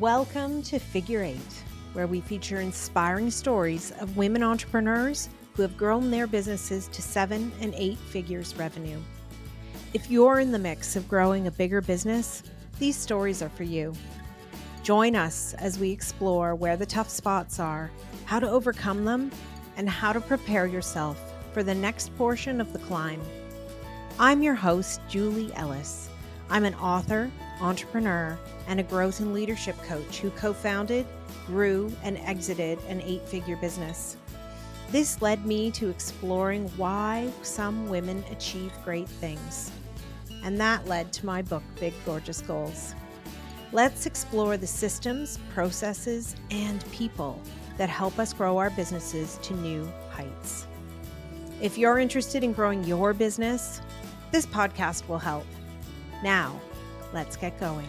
Welcome to Figure Eight, where we feature inspiring stories of women entrepreneurs who have grown their businesses to 7 and 8 figures revenue. If you're in the mix of growing a bigger business, these stories are for you. Join us as we explore where the tough spots are, how to overcome them, and how to prepare yourself for the next portion of the climb. I'm your host, Julie Ellis. I'm an author, entrepreneur, and a growth and leadership coach who co-founded, grew, and exited an 8-figure business. This led me to exploring why some women achieve great things. And that led to my book, Big Gorgeous Goals. Let's explore the systems, processes, and people that help us grow our businesses to new heights. If you're interested in growing your business, this podcast will help. Now, let's get going.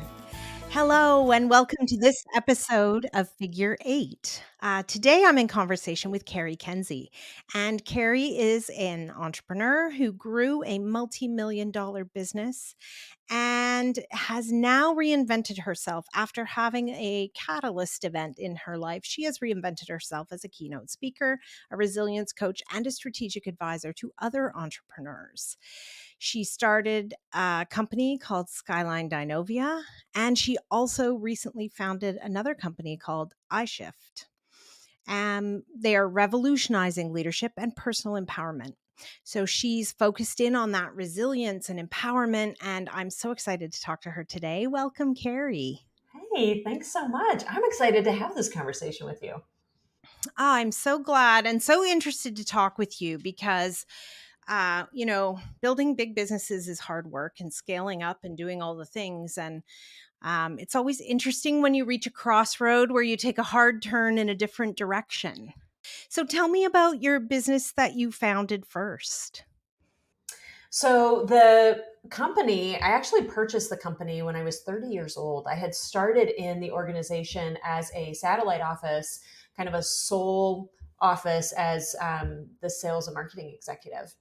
Hello, and welcome to this episode of Figure Eight. Today, I'm in conversation with Cari Kenzie. And Cari is an entrepreneur who grew a multi-million-dollar business and has now reinvented herself after having a catalyst event in her life. She has reinvented herself as a keynote speaker, a resilience coach, and a strategic advisor to other entrepreneurs. She started a company called Skyline Dynovia, and she also recently founded another company called iShft. They are revolutionizing leadership and personal empowerment. So she's focused in on that resilience and empowerment, and I'm so excited to talk to her today. Welcome, Cari. Hey, thanks so much. I'm excited to have this conversation with you. I'm so glad and so interested to talk with you because building big businesses is hard work and scaling up and doing all the things. And it's always interesting when you reach a crossroad where you take a hard turn in a different direction. So tell me about your business that you founded first. So the company, I actually purchased the company when I was 30 years old. I had started in the organization as a satellite office, kind of a sole office as the sales and marketing executive.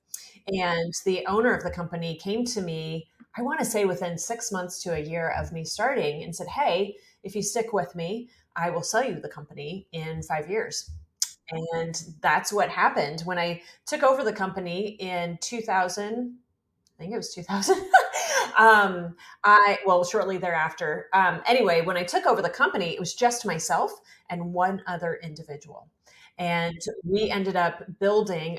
And the owner of the company came to me, I want to say within 6 months to a year of me starting, and said, "Hey, if you stick with me, I will sell you the company in 5 years." And that's what happened when I took over the company in 2000. I think it was 2000. Shortly thereafter. Anyway, when I took over the company, it was just myself and one other individual. And I ended up building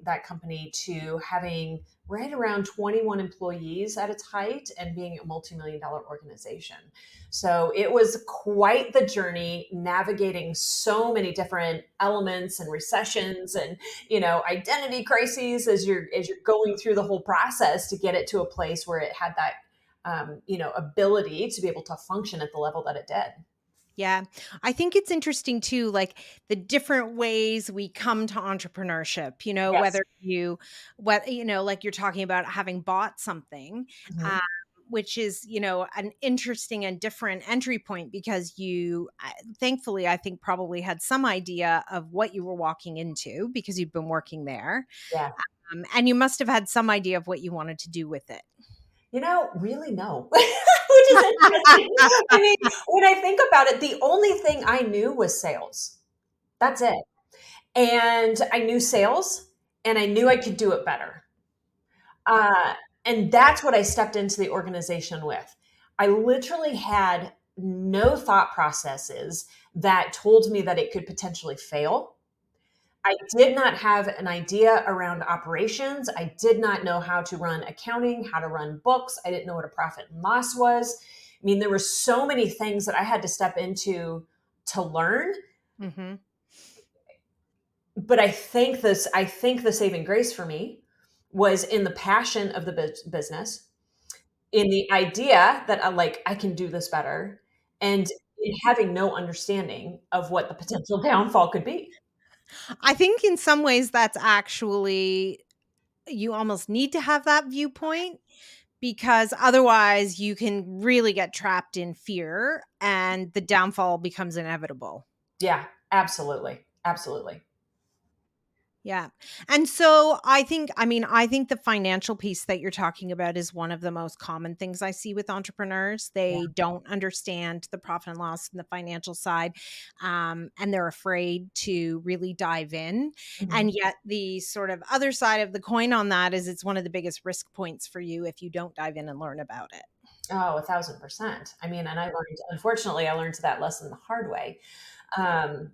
that company to having right around 21 employees at its height and being a multi-million dollar organization. So it was quite the journey navigating so many different elements and recessions and identity crises as you're going through the whole process to get it to a place where it had that ability to be able to function at the level that it did. Yeah. I think it's interesting too, like the different ways we come to entrepreneurship, Yes. like you're talking about having bought something, Mhm. uh, which is, an interesting and different entry point because thankfully, I think probably had some idea of what you were walking into because you've been working there. Yeah. And you must have had some idea of what you wanted to do with it. Really no, which is interesting. I mean, when I think about it, the only thing I knew was sales. That's it. And I knew sales and I knew I could do it better. Uh, and that's what I stepped into the organization with. I literally had no thought processes that told me that it could potentially fail. I did not have an idea around operations. I did not know how to run accounting, how to run books. I didn't know what a profit and loss was. I mean, there were so many things that I had to step into to learn. Mm-hmm. But I think the saving grace for me was in the passion of the business, in the idea that I can do this better, and in having no understanding of what the potential downfall could be. I think in some ways that's actually you almost need to have that viewpoint because otherwise you can really get trapped in fear and the downfall becomes inevitable. Yeah, absolutely. Absolutely. Yeah. And so I think the financial piece that you're talking about is one of the most common things I see with entrepreneurs. Yeah. They don't understand the profit and loss and the financial side, and they're afraid to really dive in. And Mhm. yet, the sort of other side of the coin on that is it's one of the biggest risk points for you if you don't dive in and learn about it. Oh, 1,000%. I mean, and I learned, unfortunately, I learned that lesson the hard way.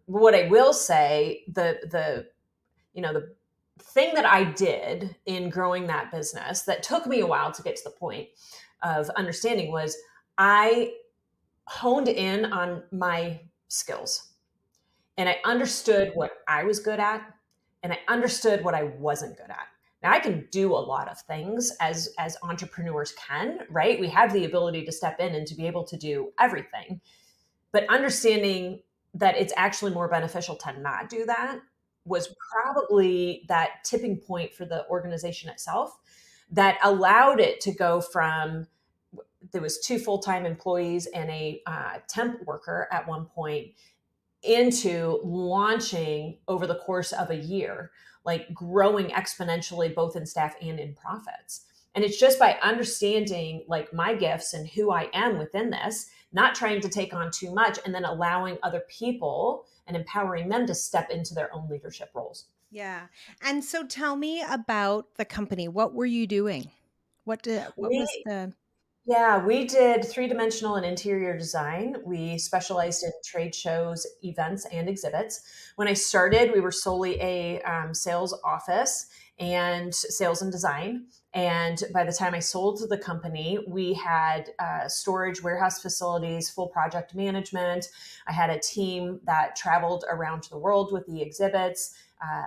What I will say, the thing that I did in growing that business that took me a while to get to the point of understanding was I honed in on my skills and I understood what I was good at and I understood what I wasn't good at. Now I can do a lot of things as entrepreneurs can, right? We have the ability to step in and to be able to do everything. But understanding that it's actually more beneficial to not do that was probably that tipping point for the organization itself that allowed it to go from there was two full-time employees and a temp worker at one point into launching over the course of a year, like growing exponentially both in staff and in profits. And it's just by understanding like my gifts and who I am within this, not trying to take on too much, and then allowing other people and empowering them to step into their own leadership roles. Yeah. And so tell me about the company. What were you doing? What was We the Yeah, we did three-dimensional and interior design. We specialized in trade shows, events, and exhibits. When I started, we were solely a sales office and sales and design. And by the time I sold to the company, we had storage, warehouse facilities, full project management. I had a team that traveled around the world with the exhibits,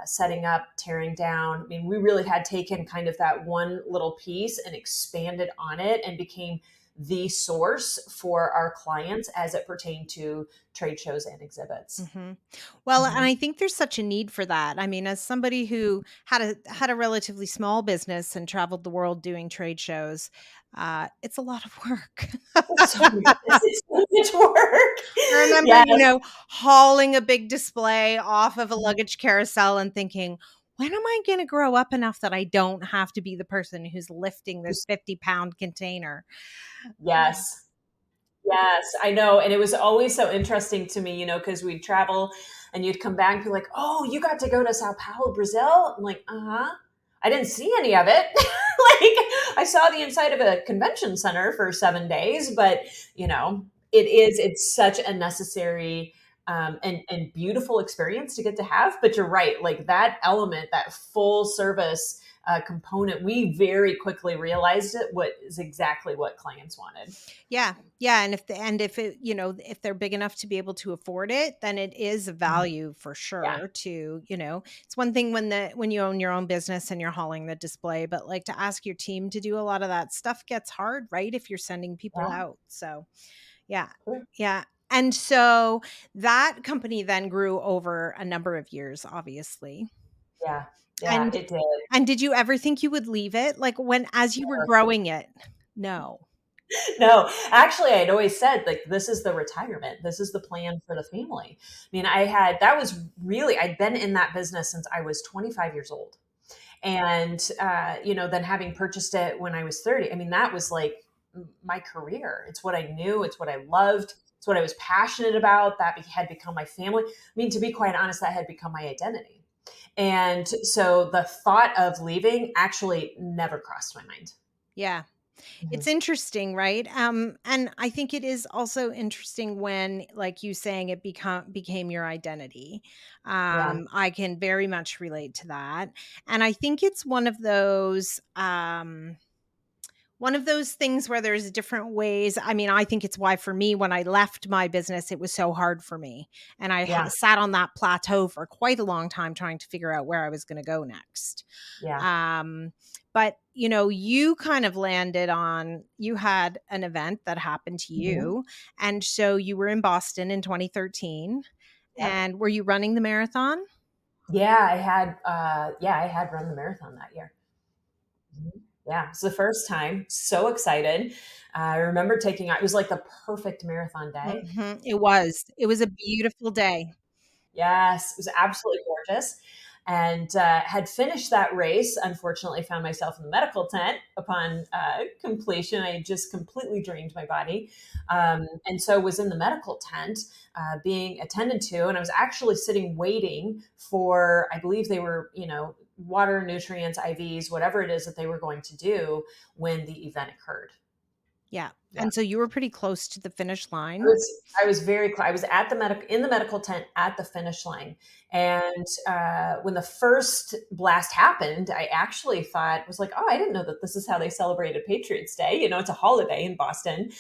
setting up, tearing down. I mean, we really had taken kind of that one little piece and expanded on it and became the source for our clients as it pertained to trade shows and exhibits. Mhm. Well, and Mhm. I think there's such a need for that. I mean, as somebody who had a relatively small business and traveled the world doing trade shows, it's a lot of work. It's so it's so much work. I remember, Yes. hauling a big display off of a Mhm. luggage carousel and thinking, when am I going to grow up enough that I don't have to be the person who's lifting this 50-pound container? Yes. Yes, I know. And it was always so interesting to me, because we'd travel and you'd come back and be like, oh, you got to go to Sao Paulo, Brazil? I'm like, uh-huh. I didn't see any of it. Like I saw the inside of a convention center for 7 days, but it's such a necessary and beautiful experience to get to have. But you're right, like that element, that full service component, we very quickly realized it what is exactly what clients wanted. Yeah. Yeah, and if they're big enough to be able to afford it, then it is a Mhm. value for Yeah. sure it's one thing when you own your own business and you're hauling the display, but like to ask your team to do a lot of that stuff gets hard, right? If you're sending people Yeah. out. So, yeah. Sure. Yeah. And so that company then grew over a number of years, obviously. Yeah. Yeah, And it did. and did you ever think you would leave it? Like as you were growing it? No. No, actually, I'd always said, like, this is the retirement. This is the plan for the family. I mean, that was really, I'd been in that business since I was 25 years old. And, then having purchased it when I was 30, I mean, that was like my career. It's what I knew. It's what I loved. It's what I was passionate about. That had become my family. I mean, to be quite honest, that had become my identity. And so the thought of leaving actually never crossed my mind. Yeah. It's Mhm. interesting, right? And I think it is also interesting when, like you saying, it became your identity. Yeah. I can very much relate to that, and I think it's one of those things where there's different ways. I mean, I think it's why for me, when I left my business, it was so hard for me, and I Yeah. sat on that plateau for quite a long time trying to figure out where I was going to go next. Yeah. But you kind of landed on you had an event that happened to Mhm. you. And so you were in Boston in 2013. Yep. And were you running the marathon? Yeah, I had run the marathon that year. Mhm. Yeah, it's the first time. So excited. I remember it was like the perfect marathon day. It was a beautiful day. Yes, it was absolutely gorgeous. and had finished that race. Unfortunately, found myself in the medical tent upon completion. I had just completely drained my body. And so was in the medical tent being attended to. And I was actually sitting waiting for, I believe they were, water, nutrients, IVs, whatever it is that they were going to do when the event occurred. Yeah. Yeah. And so you were pretty close to the finish line. I was very close. I was at in the medical tent at the finish line. And when the first blast happened, I actually was like, oh, I didn't know that this is how they celebrated Patriots Day. It's a holiday in Boston.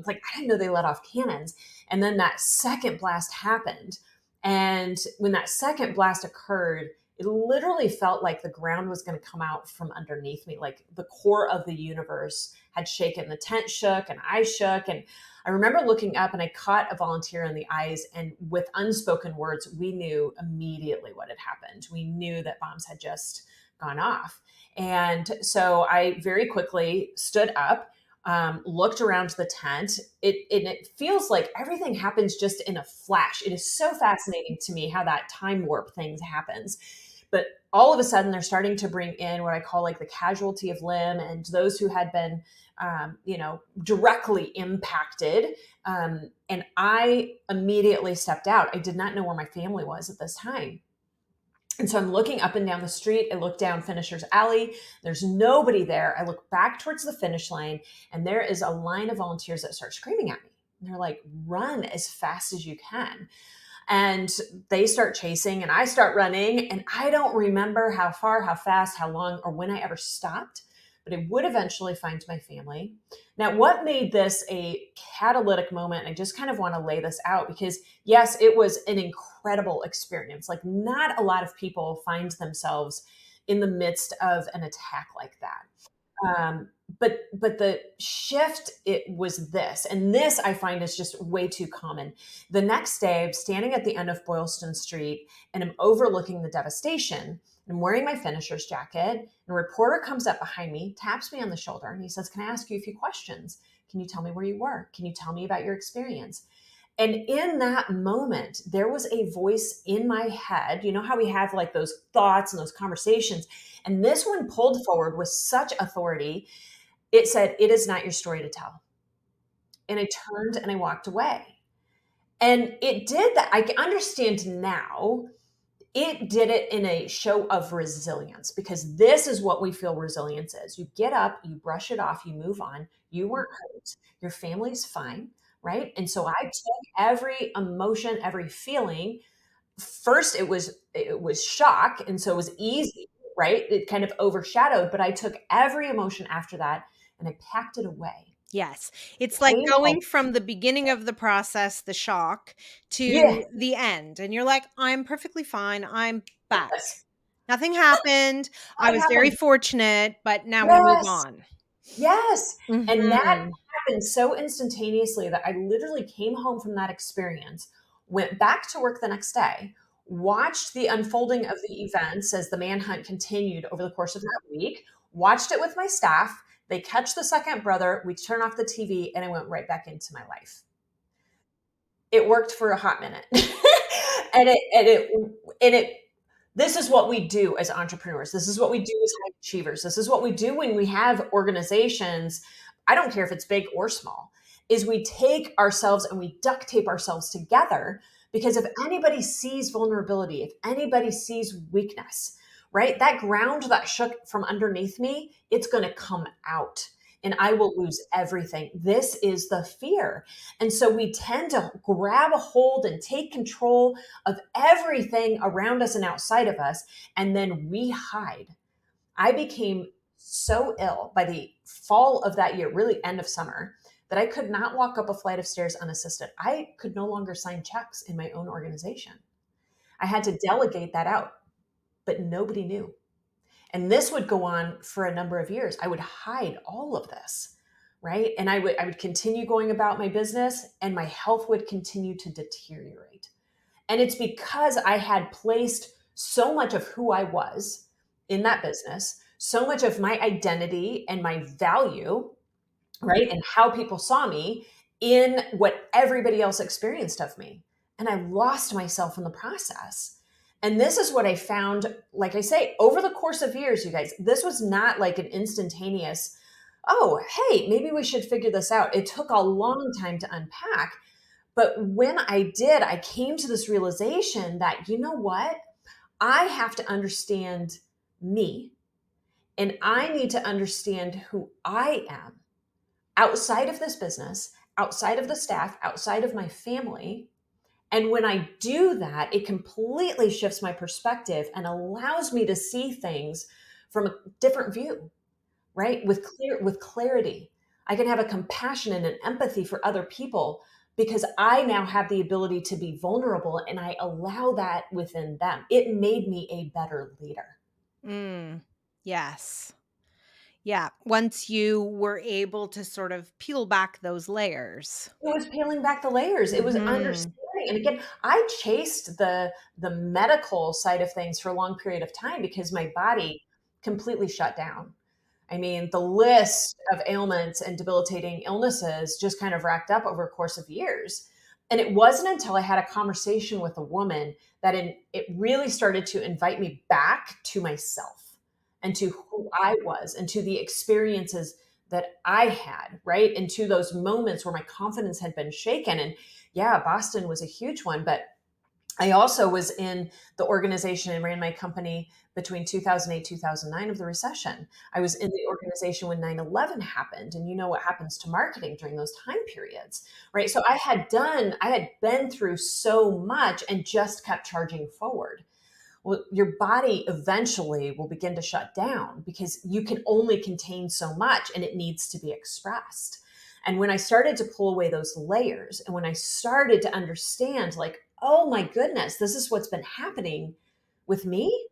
Like, I didn't know they let off cannons. And then that second blast happened. And when that second blast occurred, it literally felt like the ground was going to come out from underneath me. Like the core of the universe had shaken. The tent shook and I shook. And I remember looking up and I caught a volunteer in the eyes, and with unspoken words, we knew immediately what had happened. We knew that bombs had just gone off. And so I very quickly stood up, looked around the tent. It feels like everything happens just in a flash. It is so fascinating to me how that time warp thing happens. But all of a sudden, they're starting to bring in what I call like the casualty of limb and those who had been, directly impacted. And I immediately stepped out. I did not know where my family was at this time. And so I'm looking up and down the street. I look down Finisher's Alley. There's nobody there. I look back towards the finish line, and there is a line of volunteers that start screaming at me. And they're like, run as fast as you can. And they start chasing and I start running. And I don't remember how far, how fast, how long, or when I ever stopped, but I would eventually find my family. Now, what made this a catalytic moment? I just kind of want to lay this out because, yes, it was an incredible experience. Like, not a lot of people find themselves in the midst of an attack like that. But the shift, it was this, and this I find is just way too common. The next day, I'm standing at the end of Boylston Street and I'm overlooking the devastation. I'm wearing my finisher's jacket, and a reporter comes up behind me, taps me on the shoulder, and he says, "Can I ask you a few questions? Can you tell me where you were? Can you tell me about your experience?" And in that moment, there was a voice in my head. You know how we have like those thoughts and those conversations? And this one pulled forward with such authority. It said, "It is not your story to tell." And I turned and I walked away. And it did that. I understand now. It did it in a show of resilience, because this is what we feel resilience is. You get up, you brush it off, you move on. You weren't hurt. Your family's fine, right? And so I took every emotion, every feeling. First, it was shock, and so it was easy, right? It kind of overshadowed, but I took every emotion after that and I packed it away. Yes. It's like Came home. going from the beginning of the process, the shock, Yeah. to the end. And you're like, I'm perfectly fine. I'm back. Yes. Nothing happened. I What was very happened? fortunate, but now we move Yes. on. Yes. And that Mhm. happened so instantaneously that I literally came home from that experience, went back to work the next day, watched the unfolding of the events as the manhunt continued over the course of that week, watched it with my staff. They catch the second brother, we turn off the TV, and I went right back into my life. It worked for a hot minute. And this is what we do as entrepreneurs. This is what we do as high achievers. This is what we do when we have organizations. I don't care if it's big or small, is we take ourselves and we duct tape ourselves together, because if anybody sees vulnerability, if anybody sees weakness, right? That ground that shook from underneath me, it's going to come out and I will lose everything. This is the fear. And so we tend to grab a hold and take control of everything around us and outside of us, and then we hide. I became so ill by the fall of that year, really end of summer, that I could not walk up a flight of stairs unassisted. I could no longer sign checks in my own organization. I had to delegate that out, but nobody knew. And this would go on for a number of years. I would hide all of this, right? And I would continue going about my business, and my health would continue to deteriorate. And it's because I had placed so much of who I was in that business, so much of my identity and my value, right? And how people saw me in what everybody else experienced of me. And I lost myself in the process. And this is what I found, like I say, over the course of years, you guys, this was not like an instantaneous, oh, hey, maybe we should figure this out. It took a long time to unpack. But when I did, I came to this realization that, you know what? I have to understand me, and I need to understand who I am outside of this business, outside of the staff, outside of my family. And when I do that, it completely shifts my perspective and allows me to see things from a different view, right? With clarity. I can have a compassion and an empathy for other people because I now have the ability to be vulnerable, and I allow that within them. It made me a better leader. Yes. Yeah. Once you were able to sort of peel back those layers. It was peeling back the layers. It was Hmm. understanding. And again, I chased the medical side of things for a long period of time because my body completely shut down. I mean, the list of ailments and debilitating illnesses just kind of racked up over a course of years. And it wasn't until I had a conversation with a woman that it really started to invite me back to myself and to who I was and to the experiences that I had, right? And to those moments where my confidence had been shaken. And yeah, Boston was a huge one, but I also was in the organization and ran my company between 2008, 2009 of the recession. I was in the organization when 9/11 happened. And you know what happens to marketing during those time periods, right? So I had been through so much and just kept charging forward. Well, your body eventually will begin to shut down because you can only contain so much and it needs to be expressed. And when I started to pull away those layers and when I started to understand, like, oh my goodness, this is what's been happening with me,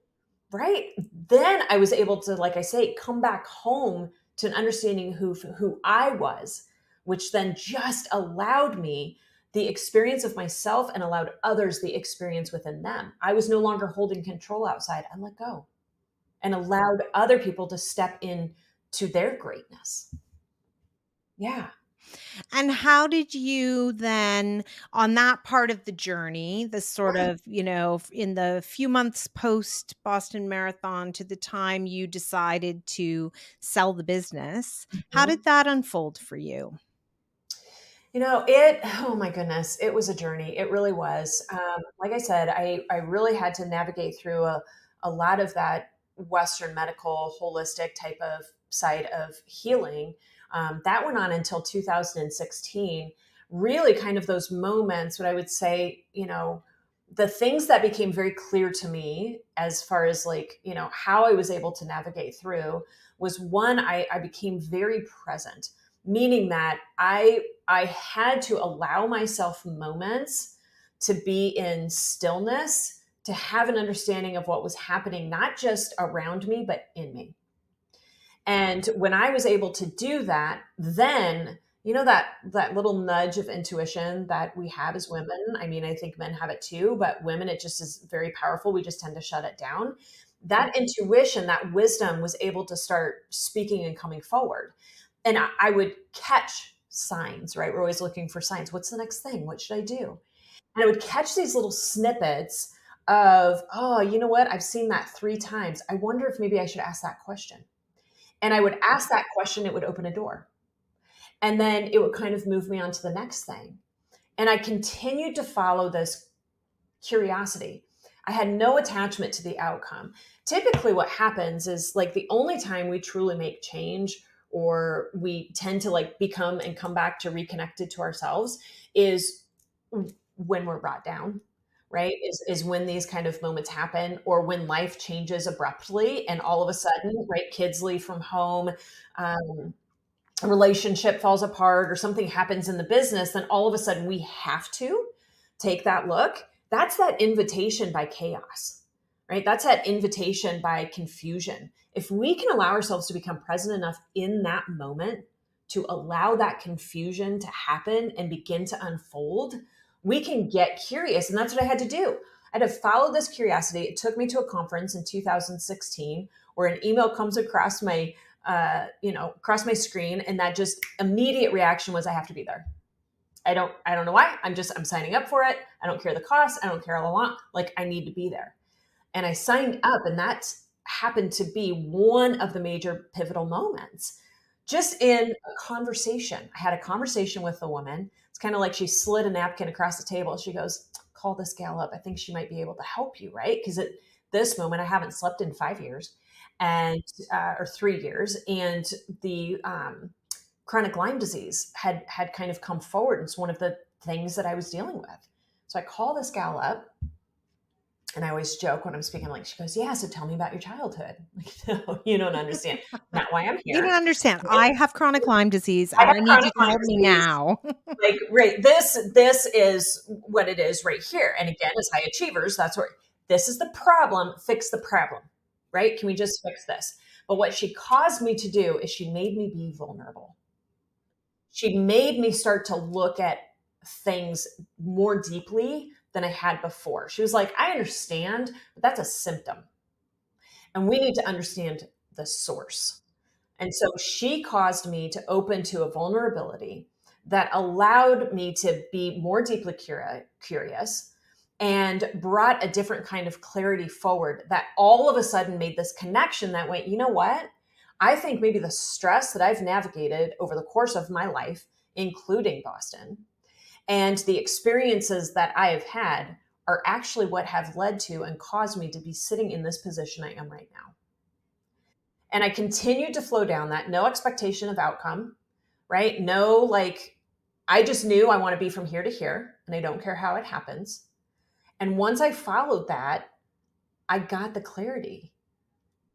right? Then I was able to, like I say, come back home to an understanding who I was, which then just allowed me the experience of myself and allowed others the experience within them. I was no longer holding control outside. I let go and allowed other people to step in to their greatness. Yeah. And how did you then, on that part of the journey, the sort Yeah. of, in the few months post Boston Marathon to the time you decided to sell the business, how Mhm. did that unfold for you? Oh my goodness, it was a journey. It really was. Like I said, I really had to navigate through a lot of that Western medical, holistic type of side of healing. That went on until 2016. Really, kind of those moments, what I would say, the things that became very clear to me as far as like, how I was able to navigate through was one, I became very present, meaning that I had to allow myself moments to be in stillness, to have an understanding of what was happening, not just around me, but in me. And when I was able to do that, then that little nudge of intuition that we have as women. I mean, I think men have it too, but women, it just is very powerful. We just tend to shut it down. That intuition, that wisdom was able to start speaking and coming forward. And I would catch signs, right? We're always looking for signs. What's the next thing? What should I do? And I would catch these little snippets of, oh, you know what? I've seen that 3 times. I wonder if maybe I should ask that question. And I would ask that question, it would open a door. And then it would kind of move me on to the next thing. And I continued to follow this curiosity. I had no attachment to the outcome. Typically, what happens is like the only time we truly make change or we tend to like become and come back to reconnected to ourselves is when we're brought down, right? Is when these kind of moments happen or when life changes abruptly and all of a sudden, right? Kids leave from home, um, a relationship falls apart or something happens in the business, then all of a sudden we have to take that look. That's that invitation by chaos, right? That's that invitation by confusion. If we can allow ourselves to become present enough in that moment to allow that confusion to happen and begin to unfold, we can get curious. And that's what I had to do. I had to follow this curiosity. It took me to a conference in 2016 where an email comes across my screen, and that just immediate reaction was I have to be there. I don't know why. I'm signing up for it. I don't care the cost. I don't care all I want. Like I need to be there. And I signed up, and that happened to be one of the major pivotal moments. Just in a conversation, I had a conversation with a woman. It's kind of like she slid a napkin across the table. She goes, "Call this gal up. I think she might be able to help you," right? Because at this moment, I haven't slept in 5 years, and or 3 years, and the chronic Lyme disease had kind of come forward. It's one of the things that I was dealing with. So I call this gal up, and I always joke when I'm speaking, like, she goes, "Yeah, so tell me about your childhood." Like, no, you don't understand. Not why I'm You don't here. understand. Right? I have chronic Lyme disease I and have I need you chronic to Lyme help me disease. now. Like, right, this is what it is right here. And again, as high achievers, that's where this is the problem. Fix the problem, right? Can we just fix this? But what she caused me to do is she made me be vulnerable. She made me start to look at things more deeply than I had before. She was like, "I understand, but that's a symptom. And we need to understand the source." And so she caused me to open to a vulnerability that allowed me to be more deeply curious and brought a different kind of clarity forward that all of a sudden made this connection that went, you know what? I think maybe the stress that I've navigated over the course of my life, including Boston, and the experiences that I have had are actually what have led to and caused me to be sitting in this position I am right now. And I continued to flow down that, no expectation of outcome, right? No, like, I just knew I want to be from here to here, and I don't care how it happens. And once I followed that, I got the clarity.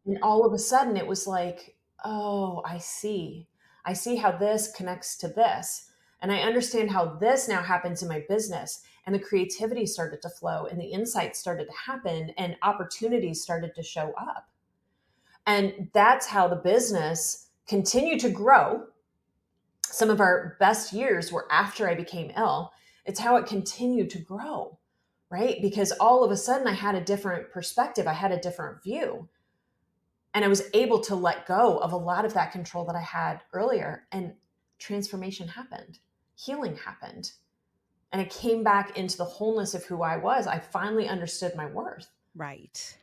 And all of a sudden, it was like, oh, I see. I see how this connects to this. And I understand how this now happens in my business. And the creativity started to flow, and the insights started to happen, and opportunities started to show up. And that's how the business continued to grow. Some of our best years were after I became ill. It's how it continued to grow, right? Because all of a sudden I had a different perspective, I had a different view. And I was able to let go of a lot of that control that I had earlier. And transformation happened, healing happened. And I came back into the wholeness of who I was. I finally understood my worth. Right.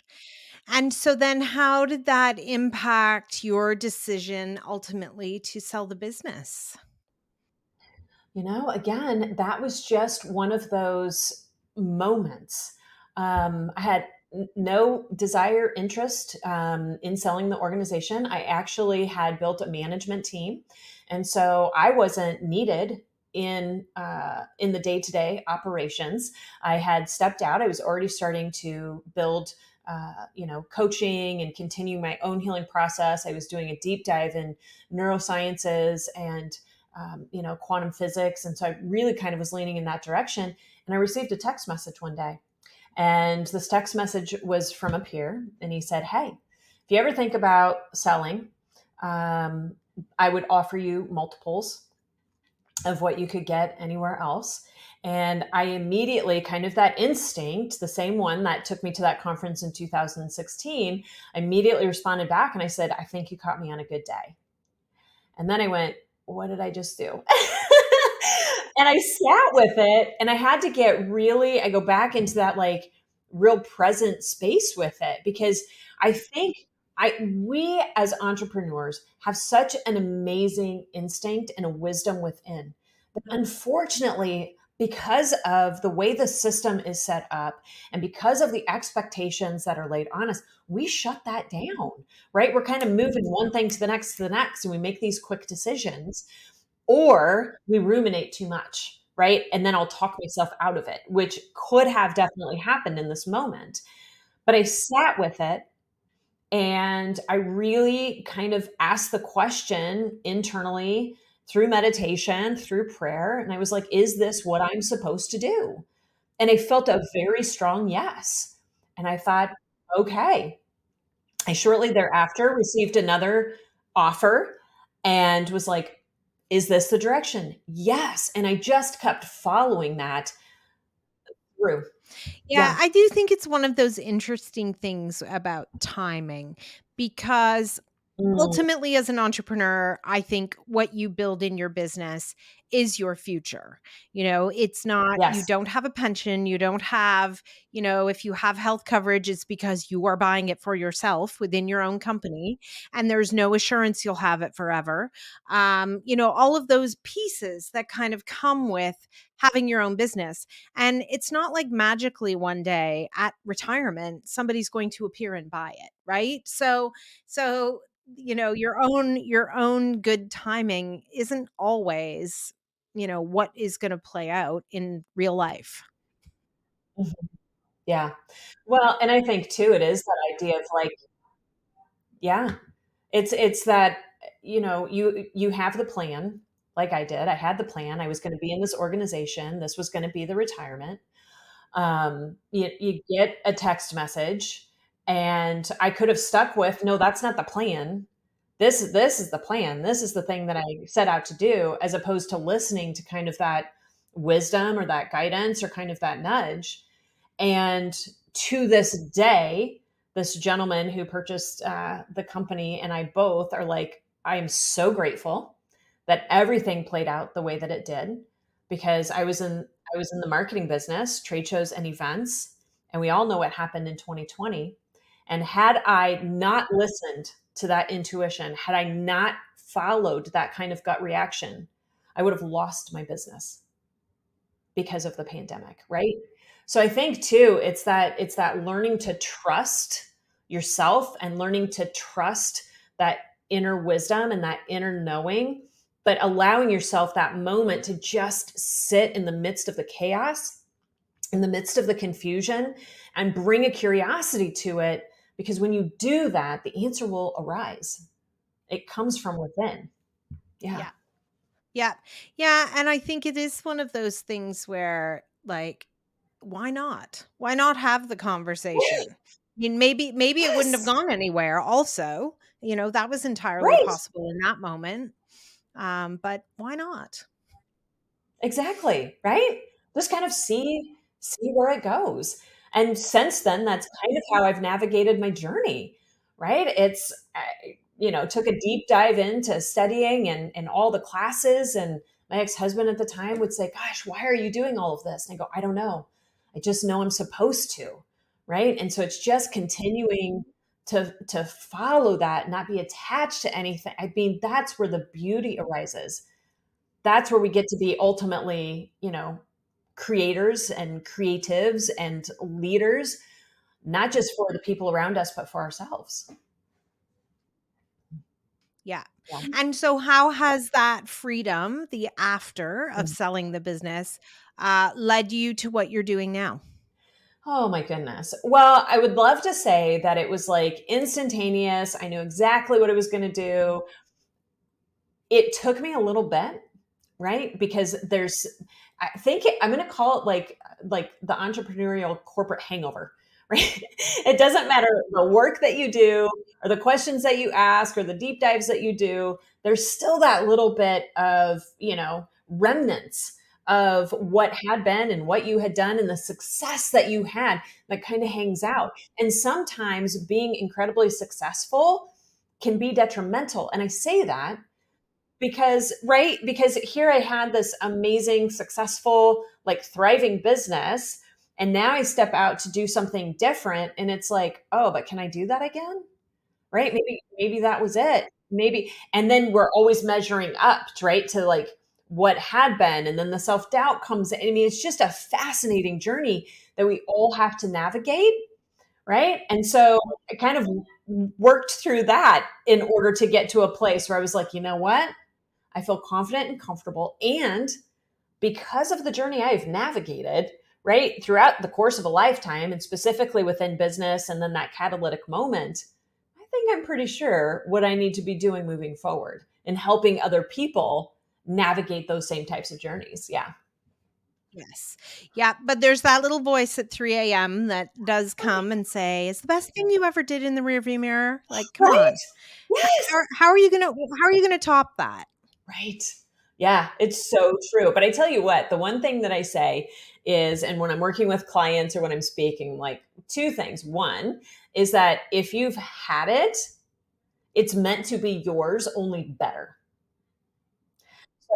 And so then how did that impact your decision ultimately to sell the business? Again, that was just one of those moments. I had no desire, interest in selling the organization. I actually had built a management team, and so I wasn't needed in the day to day operations. I had stepped out. I was already starting to build. Coaching and continue my own healing process. I was doing a deep dive in neurosciences and quantum physics. And so I really kind of was leaning in that direction. And I received a text message one day. And this text message was from a peer. And he said, "Hey, if you ever think about selling, I would offer you multiples of what you could get anywhere else." And I immediately, kind of that instinct, the same one that took me to that conference in 2016, I immediately responded back and I said, "I think you caught me on a good day." And then I went, what did I just do? And I sat with it, and I had to I go back into that like real present space with it, because I think we as entrepreneurs have such an amazing instinct and a wisdom within. But unfortunately, because of the way the system is set up and because of the expectations that are laid on us, we shut that down, right? We're kind of moving one thing to the next, and we make these quick decisions, or we ruminate too much, right? And then I'll talk myself out of it, which could have definitely happened in this moment. But I sat with it, and I really kind of asked the question internally through meditation, through prayer. And I was like, is this what I'm supposed to do? And I felt a very strong yes. And I thought, okay. I shortly thereafter received another offer and was like, is this the direction? Yes. And I just kept following that through. Yeah, Yeah. I do think it's one of those interesting things about timing because Mm, ultimately, as an entrepreneur, I think what you build in your business is your future. It's not, you yes. don't have a pension, you don't have, if you have health coverage, it's because you are buying it for yourself within your own company, and there's no assurance you'll have it forever. All of those pieces that kind of come with having your own business. And it's not like magically one day at retirement, somebody's going to appear and buy it, right? So your own good timing isn't always what is going to play out in real life. Mhm. Yeah. Well, and I think too, it is that idea of like, yeah, it's that, you have the plan, like I did. I had the plan. I was going to be in this organization. This was going to be the retirement. You get a text message, and I could have stuck with, no, that's not the plan. This is the plan. This is the thing that I set out to do, as opposed to listening to kind of that wisdom or that guidance or kind of that nudge. And to this day, this gentleman who purchased the company and I both are like, I am so grateful that everything played out the way that it did, because I was in the marketing business, trade shows and events, and we all know what happened in 2020. And had I not listened to that intuition, had I not followed that kind of gut reaction, I would have lost my business because of the pandemic, right? So I think too, it's that learning to trust yourself and learning to trust that inner wisdom and that inner knowing, but allowing yourself that moment to just sit in the midst of the chaos, in the midst of the confusion, and bring a curiosity to it, because when you do that, the answer will arise. It comes from within. Yeah. Yeah. Yeah. Yeah, and I think it is one of those things where, like, why not? Why not have the Right. conversation? I mean, maybe it wouldn't have Yes. gone anywhere also. That was entirely Right. possible in that moment. But why not? Exactly, right? Just kind of see where it goes. And since then, that's kind of how I've navigated my journey, right? It's took a deep dive into studying and all the classes, and my ex-husband at the time would say, "Gosh, why are you doing all of this?" And I go, "I don't know. I just know I'm supposed to." Right? And so it's just continuing to follow that, not be attached to anything. I mean, that's where the beauty arises. That's where we get to be ultimately, creators and creatives and leaders, not just for the people around us, but for ourselves. Yeah. Yeah. And so how has that freedom, the after of Mm. selling the business, led you to what you're doing now? Oh my goodness. Well, I would love to say that it was like instantaneous. I knew exactly what I was going to do. It took me a little bit, right? Because I think I'm going to call it like the entrepreneurial corporate hangover, right? It doesn't matter the work that you do or the questions that you ask or the deep dives that you do. There's still that little bit of, remnants of what had been and what you had done and the success that you had that kind of hangs out. And sometimes being incredibly successful can be detrimental. And I say that because here I had this amazing, successful, like thriving business, and now I step out to do something different, and it's like, oh, but can I do that again? Right? Maybe that was it. Maybe. And then we're always measuring up, right, to like what had been, and then the self-doubt comes in. I mean, it's just a fascinating journey that we all have to navigate, right? And so I kind of worked through that in order to get to a place where I was like, you know what? I feel confident and comfortable. And because of the journey I've navigated, right, throughout the course of a lifetime, and specifically within business and then that catalytic moment, I think I'm pretty sure what I need to be doing moving forward and helping other people navigate those same types of journeys. Yeah. Yes. Yeah, but there's that little voice at 3 a.m. that does come and say, "It's the best thing you ever did in the rearview mirror." Like, come Right? on. Yes. How are you gonna top that? Right. Yeah, it's so true. But I tell you what, the one thing that I say is, and when I'm working with clients or when I'm speaking, like two things. One is that if you've had it It's meant to be yours, only better.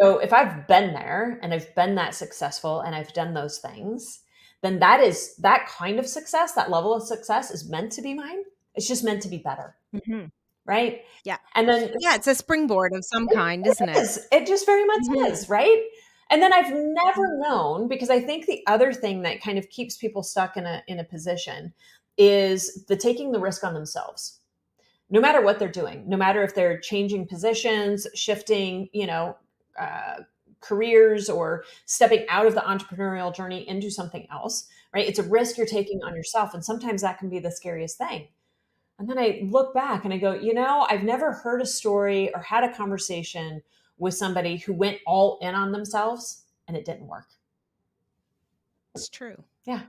So if I've been there and I've been that successful and I've done those things, then that kind of success, that level of success is meant to be mine. It's just meant to be better, Mhm. right? Yeah. And then Yeah, it's a springboard of some it kind, isn't it? is. It just very much Mhm. is, right? And then I've never known, because I think the other thing that kind of keeps people stuck in a position is the taking the risk on themselves. No matter what they're doing, no matter if they're changing positions, shifting, uh, careers, or stepping out of the entrepreneurial journey into something else, right? It's a risk you're taking on yourself. And sometimes that can be the scariest thing. And then I look back and I go, I've never heard a story or had a conversation with somebody who went all in on themselves and it didn't work. It's true. Yeah.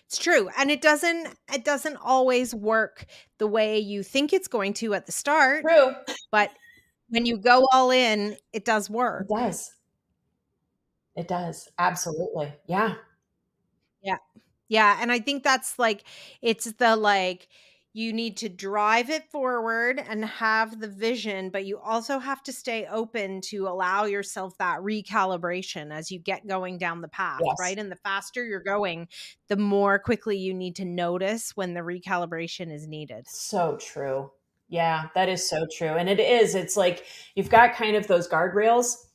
It's true. And it doesn't always work the way you think it's going to at the start, True. but when you go all in, it does It work. does. It does. Absolutely. Yeah. Yeah. Yeah, and I think that's like it's the like you need to drive it forward and have the vision, but you also have to stay open to allow yourself that recalibration as you get going down the path, Yes. right? And the faster you're going, the more quickly you need to notice when the recalibration is needed. So true. Yeah, that is so true. And it is. It's like you've got kind of those guardrails,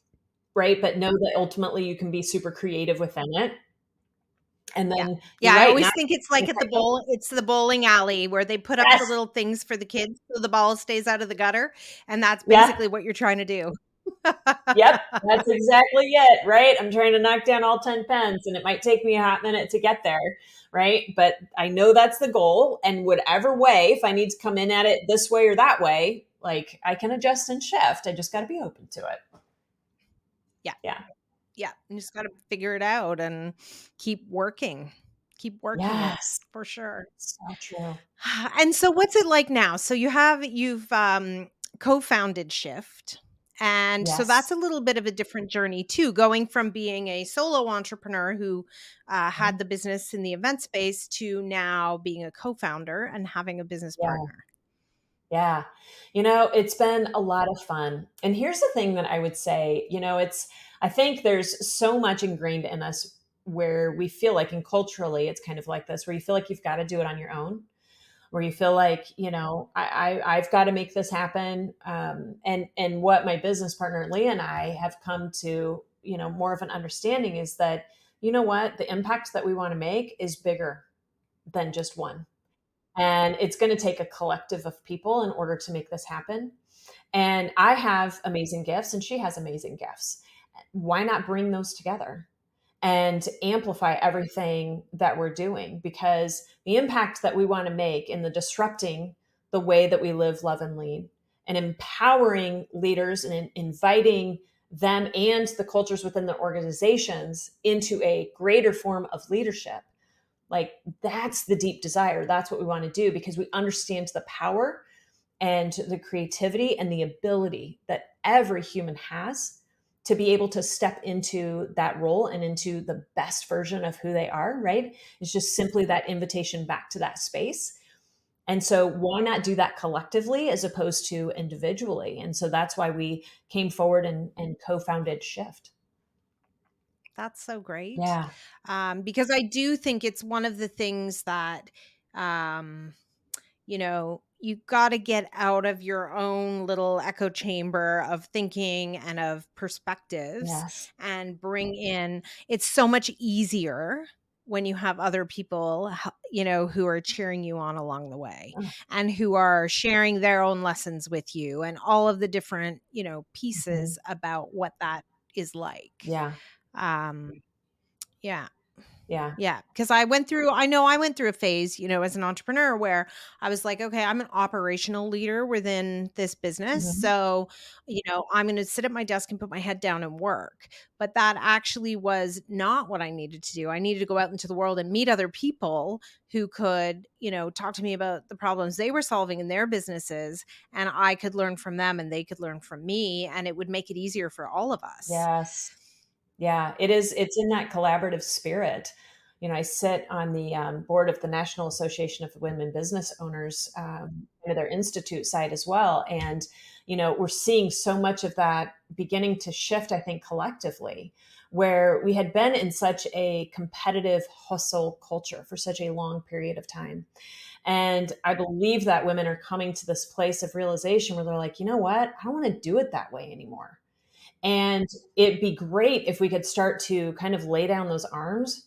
right? But know that ultimately you can be super creative within it. And Yeah. then Yeah, you're I right. Now always think it's like at the it's the bowling alley where they put up yes. the little things for the kids so the ball stays out of the gutter, and that's Yeah. basically what you're trying to do. Yep. That's exactly it, right? I'm trying to knock down all 10 pens and it might take me a hot minute to get there, right? But I know that's the goal. And whatever way, if I need to come in at it this way or that way, like I can adjust and shift. I just got to be open to it. Yeah. Yeah. Yeah, you just gotta figure it out and keep working. Keep working it Yes. for sure. So true. And so what's it like now? So you've co-founded Shift. And so that's Yes. a little bit of a different journey too, going from being a solo entrepreneur who Mhm. had the business in the event space to now being a co-founder and having a business Yeah. partner. Yeah. It's been a lot of fun. And here's the thing that I would say, I think there's so much ingrained in us where we feel like, and culturally, it's kind of like this, where you feel like you've got to do it on your own, where you feel like, I've got to make this happen. And what my business partner, Leah, and I have come to, more of an understanding is that, what, the impact that we want to make is bigger than just one. And it's going to take a collective of people in order to make this happen. And I have amazing gifts and she has amazing gifts. Why not bring those together and amplify everything that we're doing? Because the impact that we want to make in the disrupting the way that we live, love, and lead, and empowering leaders and inviting them and the cultures within the organizations into a greater form of leadership, like that's the deep desire. That's what we want to do because we understand the power and the creativity and the ability that every human has to be able to step into that role and into the best version of who they are, right? It's just simply that invitation back to that space. And so why not do that collectively as opposed to individually? And so that's why we came forward and co-founded Shift. That's so great. Yeah. Because I do think it's one of the things that um you've got to get out of your own little echo chamber of thinking and of perspectives Yes. and bring in, it's so much easier when you have other people, who are cheering you on along the way Oh, and who are sharing their own lessons with you and all of the different, mhm. pieces about what that is like. Yeah. Um, yeah. Yeah. Yeah, because I went through a phase, as an entrepreneur where I was like, okay, I'm an operational leader within this business. Mhm. So, I'm going to sit at my desk and put my head down and work. But that actually was not what I needed to do. I needed to go out into the world and meet other people who could, talk to me about the problems they were solving in their businesses. And I could learn from them and they could learn from me. And it would make it easier for all of us. Yes. Yeah, it is. It's in that collaborative spirit, I sit on the board of the National Association of Women Business Owners, their institute side as well. And, we're seeing so much of that beginning to shift, I think, collectively, where we had been in such a competitive hustle culture for such a long period of time. And I believe that women are coming to this place of realization where they're like, you know what? I don't want to do it that way anymore. And it'd be great if we could start to kind of lay down those arms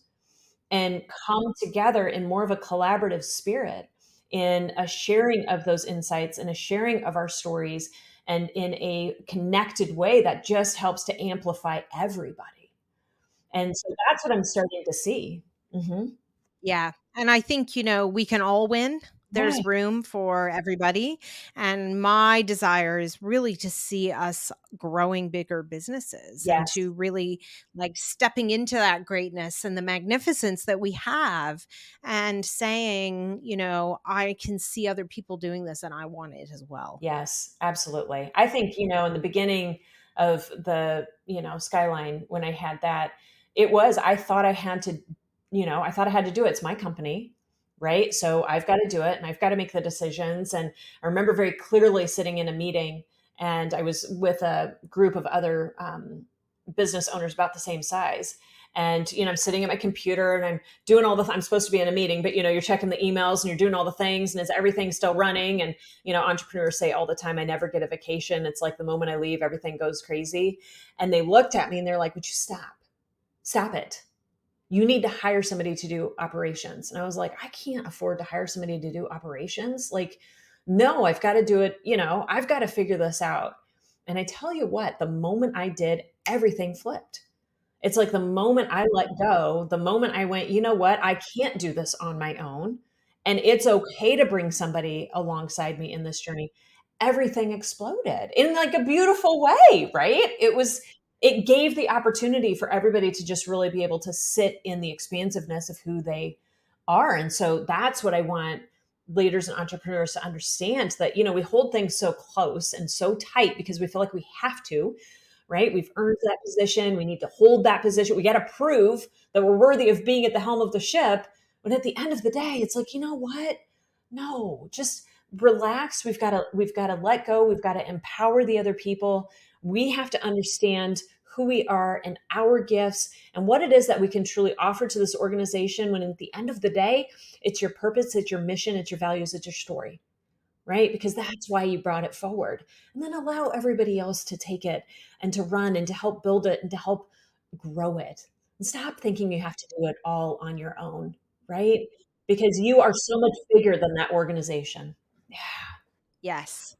and come together in more of a collaborative spirit, in a sharing of those insights and a sharing of our stories, and in a connected way that just helps to amplify everybody. And so that's what I'm starting to see. Hmm. Yeah. And I think, we can all win. There's Right. room for everybody. And my desire is really to see us growing bigger businesses and Yes. to really like stepping into that greatness and the magnificence that we have and saying, I can see other people doing this and I want it as well. Yes, absolutely. I think, in the beginning of the, Skyline, when I had that, I thought I had to, I thought I had to do it. It's my company, right? So I've got to do it and I've got to make the decisions. And I remember very clearly sitting in a meeting, and I was with a group of other business owners about the same size. And, I'm sitting at my computer and I'm doing I'm supposed to be in a meeting, but, you're checking the emails and you're doing all the things, and is everything still running? And, entrepreneurs say all the time, I never get a vacation. It's like the moment I leave, everything goes crazy. And they looked at me and they're like, would you stop? Stop it. You need to hire somebody to do operations. And I was like, I can't afford to hire somebody to do operations. Like, no, I've got to do it. I've got to figure this out. And I tell you what, the moment I did, everything flipped. It's like the moment I let go, the moment I went, you know what? I can't do this on my own. And it's okay to bring somebody alongside me in this journey. Everything exploded in like a beautiful way, right? It gave the opportunity for everybody to just really be able to sit in the expansiveness of who they are. And so that's what I want leaders and entrepreneurs to understand, that, we hold things so close and so tight because we feel like we have to, right? We've earned that position. We need to hold that position. We got to prove that we're worthy of being at the helm of the ship. But at the end of the day, it's like, you know what? No, just relax. We've got to let go. We've got to empower the other people. We have to understand who we are and our gifts and what it is that we can truly offer to this organization, when at the end of the day, it's your purpose, it's your mission, it's your values, it's your story, right? Because that's why you brought it forward. And then allow everybody else to take it and to run and to help build it and to help grow it. And stop thinking you have to do it all on your own, right? Because you are so much bigger than that organization. Yeah. Yes.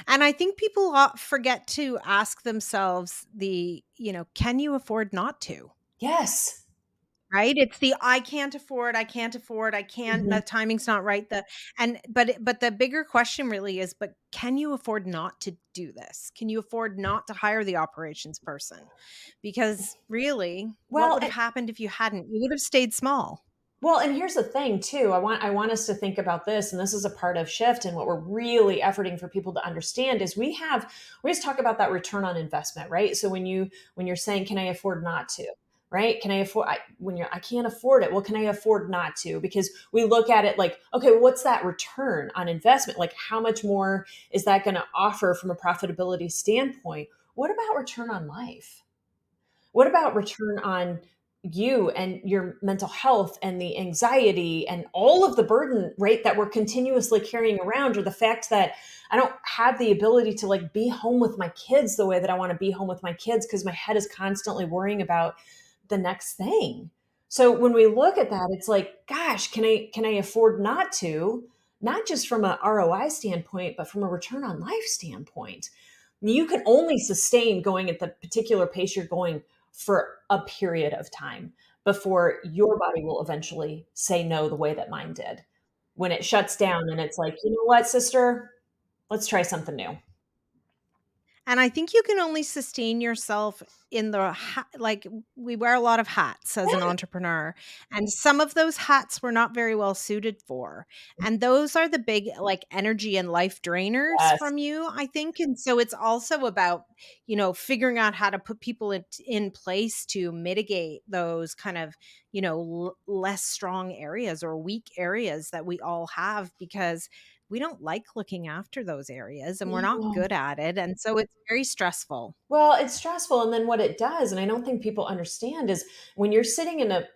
And I think people forget to ask themselves can you afford not to? Yes. Right? It's the I can't afford, I can't afford, I can't, Mhm. the timing's not right. But the bigger question really is, but can you afford not to do this? Can you afford not to hire the operations person? Because really, what Well, would have happened if you hadn't? You would have stayed small. Well, and here's the thing too. I want us to think about this, and this is a part of Shift, and what we're really efforting for people to understand is we just talk about that return on investment, right? So when you're saying, can I afford not to? Right? Can I afford when I can't afford it? Well, can I afford not to? Because we look at it like, okay, well, what's that return on investment? Like, how much more is that going to offer from a profitability standpoint? What about return on life? What about return on you and your mental health and the anxiety and all of the burden, right, that we're continuously carrying around, or the fact that I don't have the ability to like be home with my kids the way that I want to be home with my kids because my head is constantly worrying about the next thing. So when we look at that, it's like, gosh, can I afford not to? Not just from a ROI standpoint, but from a return on life standpoint. You can only sustain going at the particular pace you're going for a period of time before your body will eventually say no the way that mine did. When it shuts down and it's like, you know what, sister, let's try something new. And I think you can only sustain yourself in like we wear a lot of hats as an entrepreneur, and some of those hats we're not very well suited for. And those are the big like energy and life drainers Yes. from you, I think. And so it's also about, figuring out how to put people in place to mitigate those kind of, less strong areas or weak areas that we all have, because we don't like looking after those areas and we're not Yeah. good at it. And so it's very stressful. Well, it's stressful, and then what it does, and I don't think people understand, is when you're sitting in a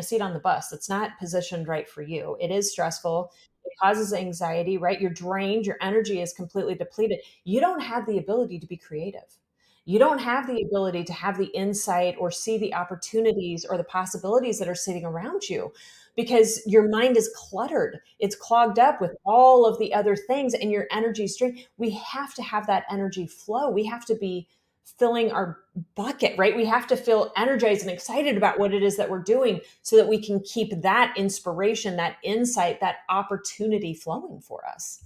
seat on the bus that's not positioned right for you, it is stressful. It causes anxiety, right? You're drained, your energy is completely depleted. You don't have the ability to be creative. You don't have the ability to have the insight or see the opportunities or the possibilities that are sitting around you because your mind is cluttered. It's clogged up with all of the other things and your energy is drained. We have to have that energy flow. We have to be filling our bucket, right? We have to feel energized and excited about what it is that we're doing so that we can keep that inspiration, that insight, that opportunity flowing for us.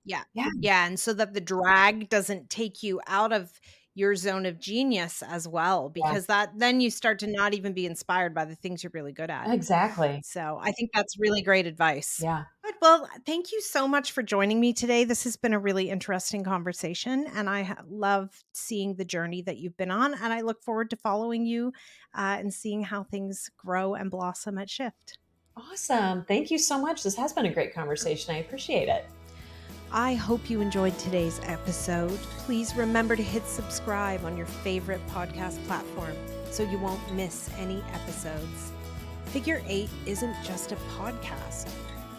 Yeah. Yeah, Yeah. And so that the drag doesn't take you out of your zone of genius as well, because yes, that then you start to not even be inspired by the things you're really good at. exactly. So I think that's really great advice. Yeah. Good. Well, thank you so much for joining me today. This has been a really interesting conversation, and I love seeing the journey that you've been on. And I look forward to following you and seeing how things grow and blossom at Shift. Awesome. Thank you so much. This has been a great conversation. I appreciate it. I hope you enjoyed today's episode. Please remember to hit subscribe on your favorite podcast platform so you won't miss any episodes. Figure Eight isn't just a podcast.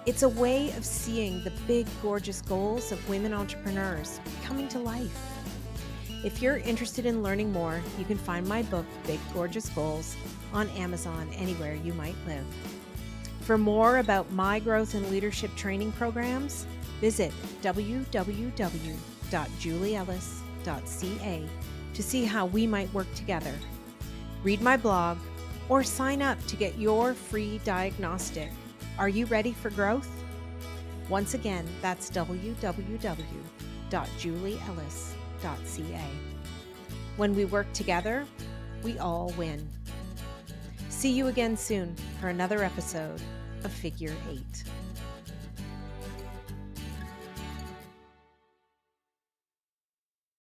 It's a way of seeing the big, gorgeous goals of women entrepreneurs coming to life. If you're interested in learning more, you can find my book, Big Gorgeous Goals, on Amazon anywhere you might live. For more about my growth and leadership training programs, visit www.julieellis.ca to see how we might work together. Read my blog or sign up to get your free diagnostic. Are you ready for growth? Once again, that's www.julieellis.ca. When we work together, we all win. See you again soon for another episode of Figure Eight.